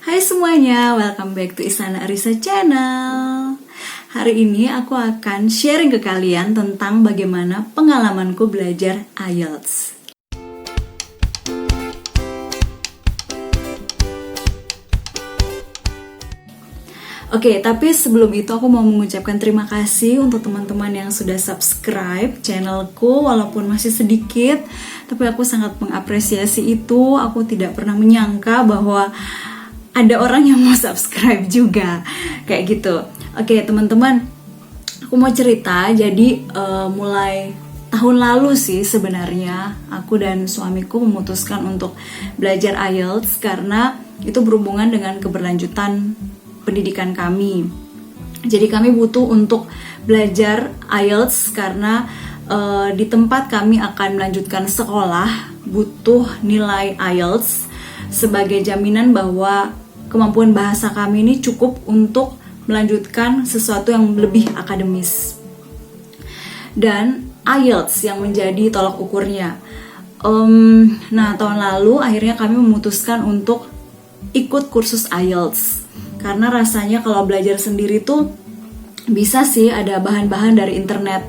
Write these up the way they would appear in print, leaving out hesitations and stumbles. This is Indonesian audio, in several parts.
Hai semuanya, welcome back to Istana Arisa Channel. Hari ini aku akan sharing ke kalian tentang bagaimana pengalamanku belajar IELTS. Oke, tapi sebelum itu aku mau mengucapkan terima kasih untuk teman-teman yang sudah subscribe channelku walaupun masih sedikit, tapi aku sangat mengapresiasi itu. Aku tidak pernah menyangka bahwa ada orang yang mau subscribe juga, kayak gitu. Oke, teman-teman, aku mau cerita. Jadi mulai tahun lalu sih sebenarnya aku dan suamiku memutuskan untuk belajar IELTS karena itu berhubungan dengan keberlanjutan pendidikan kami. Jadi kami butuh untuk belajar IELTS karena di tempat kami akan melanjutkan sekolah butuh nilai IELTS sebagai jaminan bahwa kemampuan bahasa kami ini cukup untuk melanjutkan sesuatu yang lebih akademis. Dan IELTS yang menjadi tolak ukurnya. Nah, tahun lalu akhirnya kami memutuskan untuk ikut kursus IELTS. Karena rasanya kalau belajar sendiri tuh bisa sih ada bahan-bahan dari internet,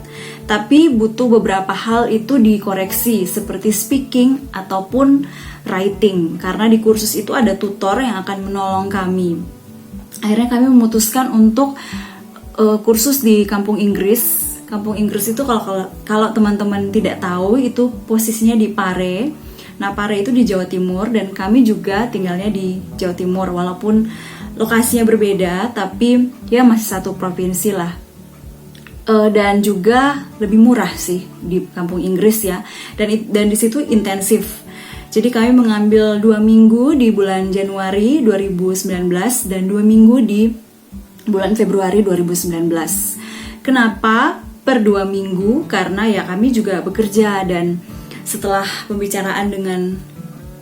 tapi butuh beberapa hal itu dikoreksi seperti speaking ataupun writing, karena di kursus itu ada tutor yang akan menolong kami. Akhirnya kami memutuskan untuk kursus di Kampung Inggris. Kampung Inggris itu kalau teman-teman tidak tahu itu posisinya di Pare. Nah, Pare itu di Jawa Timur dan kami juga tinggalnya di Jawa Timur, walaupun lokasinya berbeda, tapi ya masih satu provinsi lah. Dan juga lebih murah sih di Kampung Inggris ya. Dan di situ intensif. Jadi kami mengambil 2 minggu di bulan Januari 2019 dan 2 minggu di bulan Februari 2019. Kenapa per 2 minggu? Karena ya kami juga bekerja, dan setelah pembicaraan dengan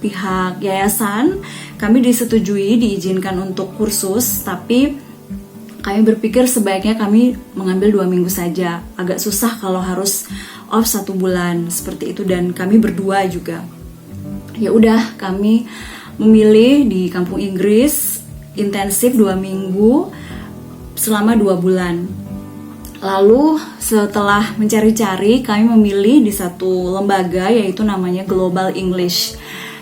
pihak yayasan, kami disetujui diizinkan untuk kursus, tapi kami berpikir sebaiknya kami mengambil 2 minggu saja. Agak susah kalau harus off 1 bulan seperti itu, dan kami berdua juga. Ya udah, kami memilih di Kampung Inggris intensif 2 minggu selama 2 bulan. Lalu setelah mencari-cari, kami memilih di satu lembaga yaitu namanya Global English.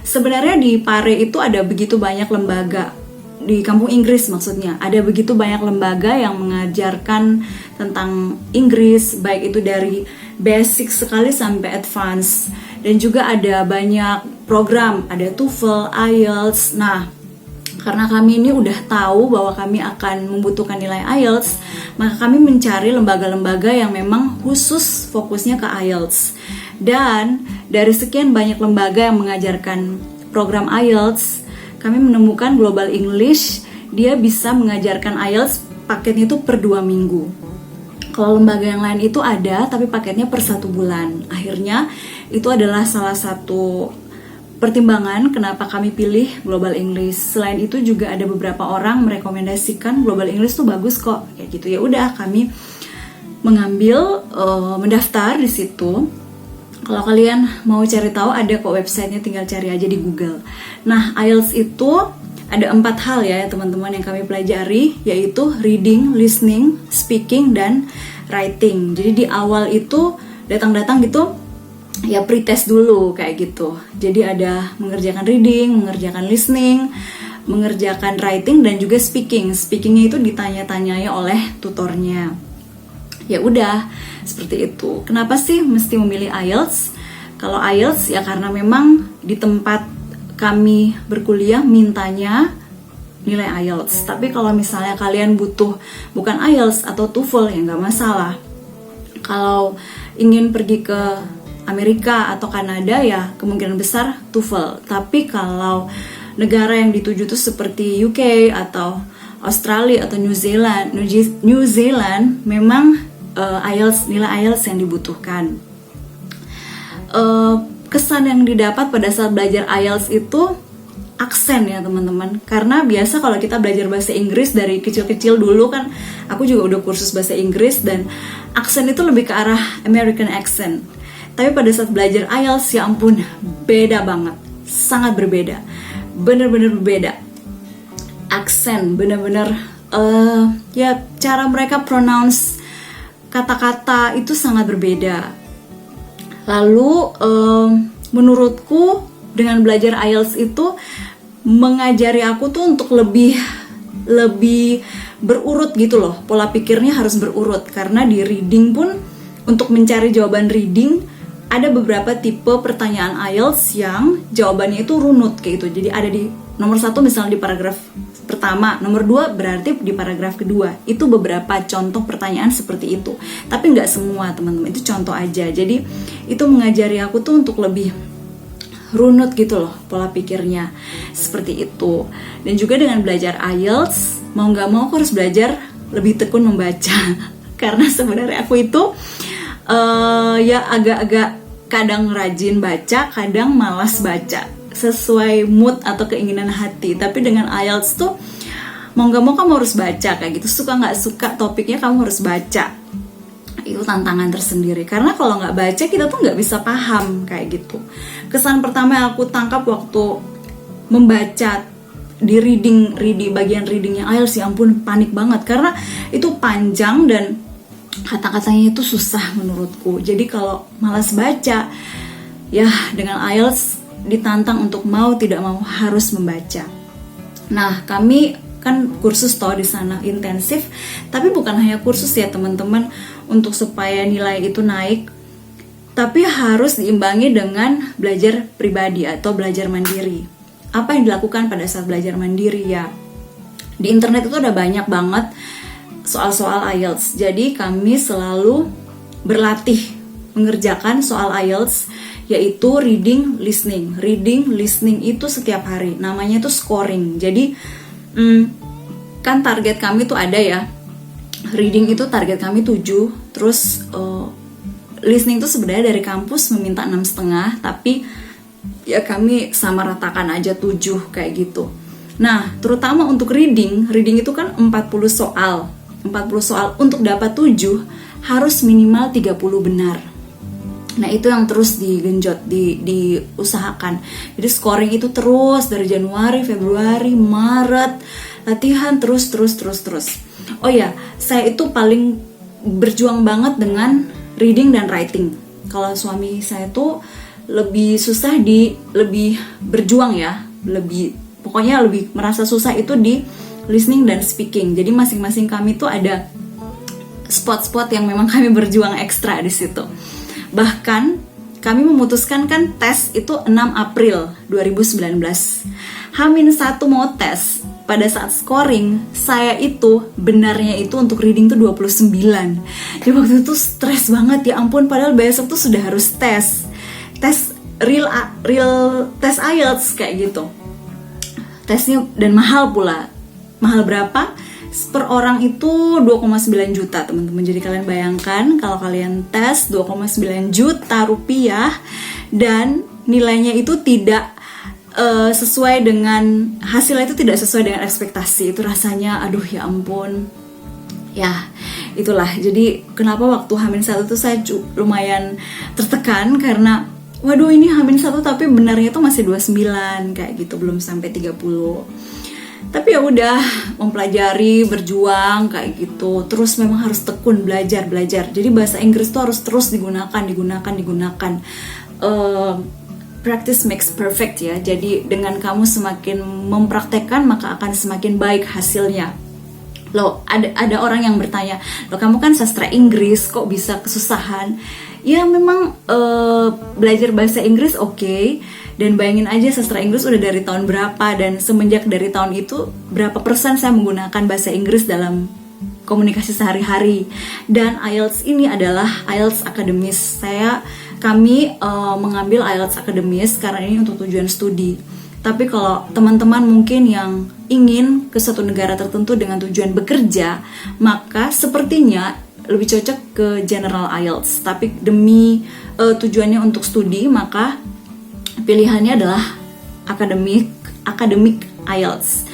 Sebenarnya di Pare itu ada begitu banyak lembaga, di Kampung Inggris maksudnya, ada begitu banyak lembaga yang mengajarkan tentang Inggris, baik itu dari basic sekali sampai advance. Dan juga ada banyak program, ada TOEFL, IELTS. Nah, karena kami ini udah tahu bahwa kami akan membutuhkan nilai IELTS, maka kami mencari lembaga-lembaga yang memang khusus fokusnya ke IELTS. Dan dari sekian banyak lembaga yang mengajarkan program IELTS, kami menemukan Global English. Dia bisa mengajarkan IELTS paketnya itu per 2 minggu. Kalau lembaga yang lain itu ada, tapi paketnya per 1 bulan. Akhirnya itu adalah salah satu pertimbangan kenapa kami pilih Global English. Selain itu juga ada beberapa orang merekomendasikan Global English tuh bagus kok, kayak gitu. Ya udah, kami mengambil mendaftar di situ. Kalau kalian mau cari tahu, ada kok websitenya, tinggal cari aja di Google. Nah, IELTS itu ada 4 hal ya teman-teman yang kami pelajari, yaitu reading, listening, speaking, dan writing. Jadi di awal itu datang-datang gitu ya pretest dulu kayak gitu. Jadi ada mengerjakan reading, mengerjakan listening, mengerjakan writing, dan juga speaking. Speakingnya itu ditanya-tanyai oleh tutornya. Ya udah, seperti itu. Kenapa sih mesti memilih IELTS? Kalau IELTS ya karena memang di tempat kami berkuliah mintanya nilai IELTS. Tapi kalau misalnya kalian butuh bukan IELTS atau TOEFL ya nggak masalah. Kalau ingin pergi ke Amerika atau Kanada ya kemungkinan besar TOEFL. Tapi kalau negara yang dituju tuh seperti UK atau Australia atau New Zealand memang IELTS, nilai IELTS yang dibutuhkan. Kesan yang didapat pada saat belajar IELTS itu aksen ya teman-teman. Karena biasa kalau kita belajar bahasa Inggris dari kecil-kecil dulu kan, aku juga udah kursus bahasa Inggris, dan aksen itu lebih ke arah American accent. Tapi pada saat belajar IELTS, ya ampun, beda banget, sangat berbeda, bener-bener berbeda. aksen, bener-bener ya cara mereka pronounce kata-kata itu sangat berbeda. Lalu menurutku dengan belajar IELTS itu mengajari aku tuh untuk lebih berurut gitu loh. Pola pikirnya harus berurut, karena di reading pun untuk mencari jawaban reading ada beberapa tipe pertanyaan IELTS yang jawabannya itu runut kayak gitu. Jadi ada di nomor 1 misalnya di paragraf pertama, nomor 2 berarti di paragraf kedua. Itu beberapa contoh pertanyaan seperti itu. Tapi nggak semua teman-teman, itu contoh aja. Jadi itu mengajari aku tuh untuk lebih runut gitu loh pola pikirnya, seperti itu. Dan juga dengan belajar IELTS, mau nggak mau aku harus belajar lebih tekun membaca. Karena sebenarnya aku itu ya agak-agak kadang rajin baca, kadang malas baca, sesuai mood atau keinginan hati. Tapi dengan IELTS tuh mau nggak mau kamu harus baca kayak gitu. Suka nggak suka topiknya kamu harus baca. Itu tantangan tersendiri, karena kalau nggak baca kita tuh nggak bisa paham kayak gitu. Kesan pertama yang aku tangkap waktu membaca di reading bagian readingnya IELTS, ya ampun panik banget karena itu panjang dan kata-katanya itu susah menurutku. Jadi kalau malas baca, ya dengan IELTS ditantang untuk mau tidak mau harus membaca. Nah, kami kan kursus toh di sana intensif, tapi bukan hanya kursus ya teman-teman untuk supaya nilai itu naik, tapi harus diimbangi dengan belajar pribadi atau belajar mandiri. Apa yang dilakukan pada saat belajar mandiri ya? Di internet itu ada banyak banget soal-soal IELTS. Jadi kami selalu berlatih mengerjakan soal IELTS, yaitu reading, listening. Reading, listening itu setiap hari. Namanya itu scoring. Jadi kan target kami tuh ada ya. Reading itu target kami 7. Terus listening tuh sebenarnya dari kampus meminta 6,5, tapi ya kami sama ratakan aja 7 kayak gitu. Nah, terutama untuk reading itu kan 40 soal. 40 soal untuk dapat 7 harus minimal 30 benar. Nah, itu yang terus digenjot, diusahakan. Jadi scoring itu terus dari Januari, Februari, Maret, latihan terus. Oh ya, saya itu paling berjuang banget dengan reading dan writing. Kalau suami saya tuh lebih susah lebih berjuang ya, pokoknya lebih merasa susah itu di listening dan speaking. Jadi masing-masing kami tuh ada spot-spot yang memang kami berjuang ekstra di situ. Bahkan kami memutuskan kan tes itu 6 April 2019. H-1 mau tes. Pada saat scoring, saya itu benarnya itu untuk reading tuh 29. Jadi waktu itu stres banget, ya ampun, padahal besok tuh sudah harus tes real tes IELTS kayak gitu. Tesnya dan mahal pula. Mahal berapa? Per orang itu 2,9 juta teman-teman. Jadi kalian bayangkan kalau kalian tes 2,9 juta rupiah dan nilainya itu tidak sesuai dengan hasilnya, itu tidak sesuai dengan ekspektasi. Itu rasanya aduh ya ampun. Ya itulah, jadi kenapa waktu H-1 tuh saya lumayan tertekan karena waduh ini H-1 tapi benarnya tuh masih 29 kayak gitu, belum sampai 30. Tapi ya udah, mempelajari, berjuang kayak gitu. Terus memang harus tekun belajar. Jadi bahasa Inggris tuh harus terus digunakan. Practice makes perfect ya. Jadi dengan kamu semakin mempraktekkan maka akan semakin baik hasilnya. Loh, ada orang yang bertanya, loh kamu kan sastra Inggris kok bisa kesusahan? Ya memang belajar bahasa Inggris oke. Dan bayangin aja sastra Inggris udah dari tahun berapa, dan semenjak dari tahun itu berapa persen saya menggunakan bahasa Inggris dalam komunikasi sehari-hari. Dan IELTS ini adalah IELTS akademis. Kami mengambil IELTS akademis karena ini untuk tujuan studi. Tapi kalau teman-teman mungkin yang ingin ke suatu negara tertentu dengan tujuan bekerja, maka sepertinya lebih cocok ke General IELTS. Tapi demi tujuannya untuk studi, maka pilihannya adalah academic IELTS.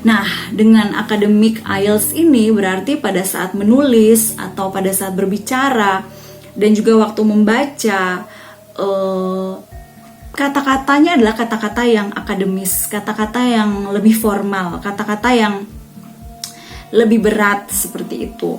Nah, dengan academic IELTS ini berarti pada saat menulis atau pada saat berbicara dan juga waktu membaca kata-katanya adalah kata-kata yang akademis, kata-kata yang lebih formal, kata-kata yang lebih berat seperti itu.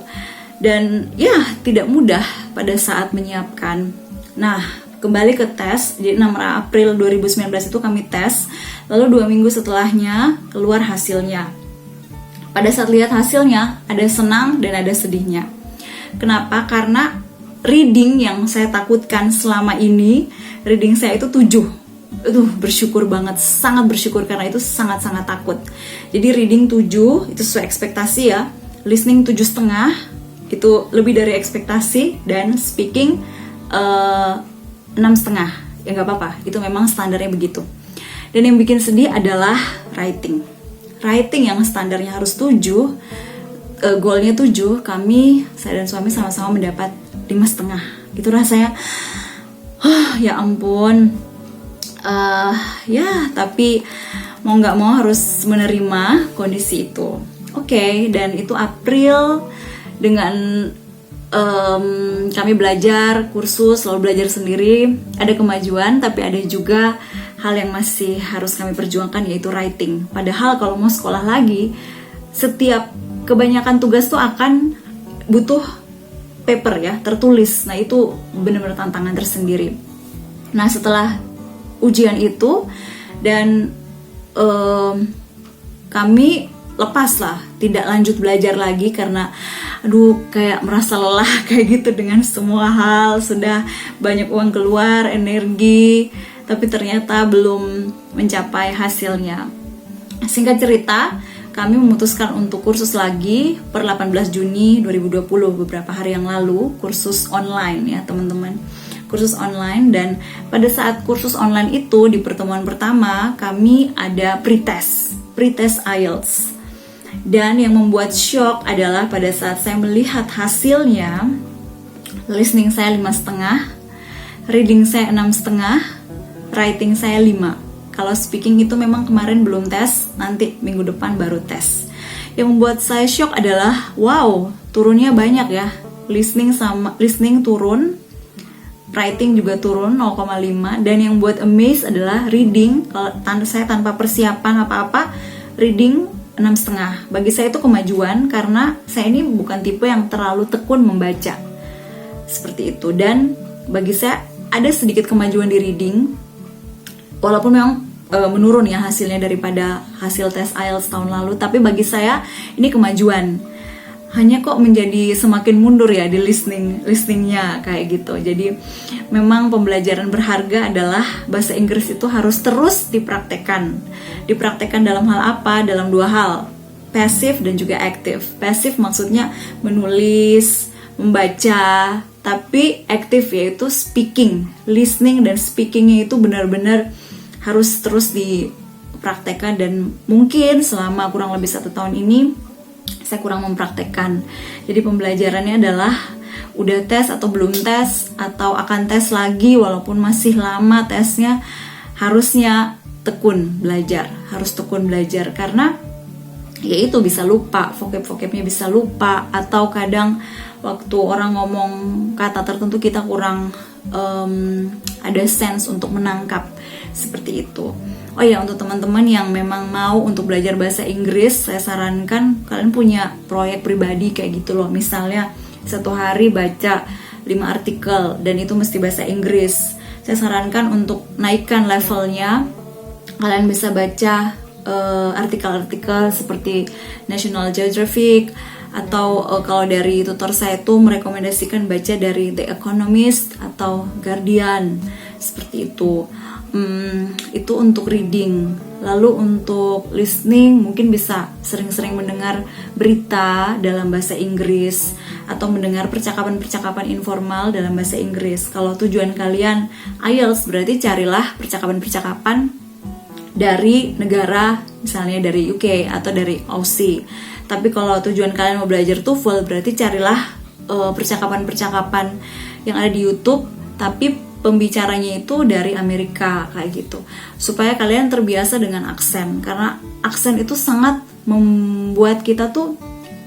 Dan ya tidak mudah pada saat menyiapkan. Nah, kembali ke tes, di 6 April 2019 itu kami tes, lalu 2 minggu setelahnya keluar hasilnya. Pada saat lihat hasilnya, ada senang dan ada sedihnya. Kenapa? Karena reading yang saya takutkan selama ini, reading saya itu 7. Bersyukur banget, sangat bersyukur karena itu sangat-sangat takut. Jadi reading 7, itu sesuai ekspektasi ya. Listening 7,5, itu lebih dari ekspektasi. Dan speaking 6,5, ya gak apa-apa, itu memang standarnya begitu. Dan yang bikin sedih adalah writing yang standarnya harus 7, goalnya 7, saya dan suami sama-sama mendapat 5,5. Itu rasanya ya ampun. Tapi mau nggak mau harus menerima kondisi itu. Oke, dan itu April dengan kami belajar kursus, lalu belajar sendiri. Ada kemajuan, tapi ada juga hal yang masih harus kami perjuangkan, yaitu writing. Padahal kalau mau sekolah lagi, setiap kebanyakan tugas tuh akan butuh paper ya, tertulis. Nah itu benar-benar tantangan tersendiri. Nah setelah ujian itu dan kami lepas lah, tidak lanjut belajar lagi karena kayak merasa lelah kayak gitu dengan semua hal. Sudah banyak uang keluar, energi, tapi ternyata belum mencapai hasilnya. Singkat cerita, kami memutuskan untuk kursus lagi per 18 Juni 2020, beberapa hari yang lalu, kursus online ya teman-teman. Kursus online, dan pada saat kursus online itu di pertemuan pertama kami ada pretest IELTS. Dan yang membuat shock adalah pada saat saya melihat hasilnya, listening saya 5,5, reading saya 6,5, writing saya 5. Kalau speaking itu memang kemarin belum tes, nanti minggu depan baru tes. Yang membuat saya shock adalah wow, turunnya banyak ya. Listening turun, writing juga turun 0,5, dan yang buat amaze adalah reading. Kalau saya tanpa persiapan apa-apa, reading 6,5. Bagi saya itu kemajuan karena saya ini bukan tipe yang terlalu tekun membaca. Seperti itu. Dan bagi saya ada sedikit kemajuan di reading. Walaupun memang menurun ya hasilnya daripada hasil tes IELTS tahun lalu, tapi bagi saya ini kemajuan. Hanya kok menjadi semakin mundur ya di listeningnya kayak gitu. Jadi memang pembelajaran berharga adalah bahasa Inggris itu harus terus dipraktekkan. Dipraktekkan dalam hal apa? Dalam 2 hal, pasif dan juga aktif. Pasif maksudnya menulis, membaca, tapi aktif yaitu speaking. Listening dan speakingnya itu benar-benar harus terus dipraktekkan, dan mungkin selama kurang lebih 1 tahun ini saya kurang mempraktekkan. Jadi pembelajarannya adalah udah tes atau belum tes, atau akan tes lagi walaupun masih lama tesnya, harusnya tekun belajar, karena ya itu bisa lupa, vocab-vocabnya bisa lupa, atau kadang waktu orang ngomong kata tertentu kita kurang ada sense untuk menangkap, seperti itu. Oh ya, untuk teman-teman yang memang mau untuk belajar bahasa Inggris, saya sarankan kalian punya proyek pribadi kayak gitu loh. Misalnya 1 hari baca 5 artikel dan itu mesti bahasa Inggris. Saya sarankan untuk naikkan levelnya, kalian bisa baca artikel-artikel seperti National Geographic, atau kalau dari tutor saya itu merekomendasikan baca dari The Economist atau Guardian, seperti itu. Itu untuk reading. Lalu untuk listening mungkin bisa sering-sering mendengar berita dalam bahasa Inggris atau mendengar percakapan-percakapan informal dalam bahasa Inggris. Kalau tujuan kalian IELTS, berarti carilah percakapan-percakapan dari negara, misalnya dari UK atau dari Aussie. Tapi kalau tujuan kalian mau belajar TOEFL, berarti carilah percakapan-percakapan yang ada di YouTube, tapi pembicaranya itu dari Amerika kayak gitu, supaya kalian terbiasa dengan aksen, karena aksen itu sangat membuat kita tuh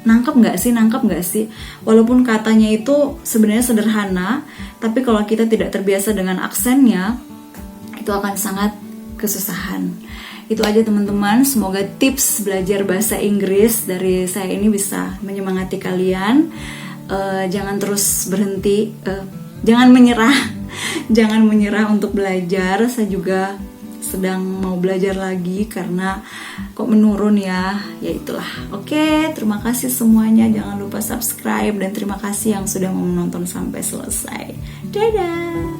nangkep nggak sih, walaupun katanya itu sebenarnya sederhana, tapi kalau kita tidak terbiasa dengan aksennya, itu itu akan sangat kesusahan. Itu aja teman-teman, semoga tips belajar bahasa Inggris dari saya ini bisa menyemangati kalian. Jangan terus berhenti, jangan menyerah. Jangan menyerah untuk belajar. Saya juga sedang mau belajar lagi karena kok menurun ya itulah. Oke, terima kasih semuanya, jangan lupa subscribe, dan terima kasih yang sudah mau menonton sampai selesai. Dadah.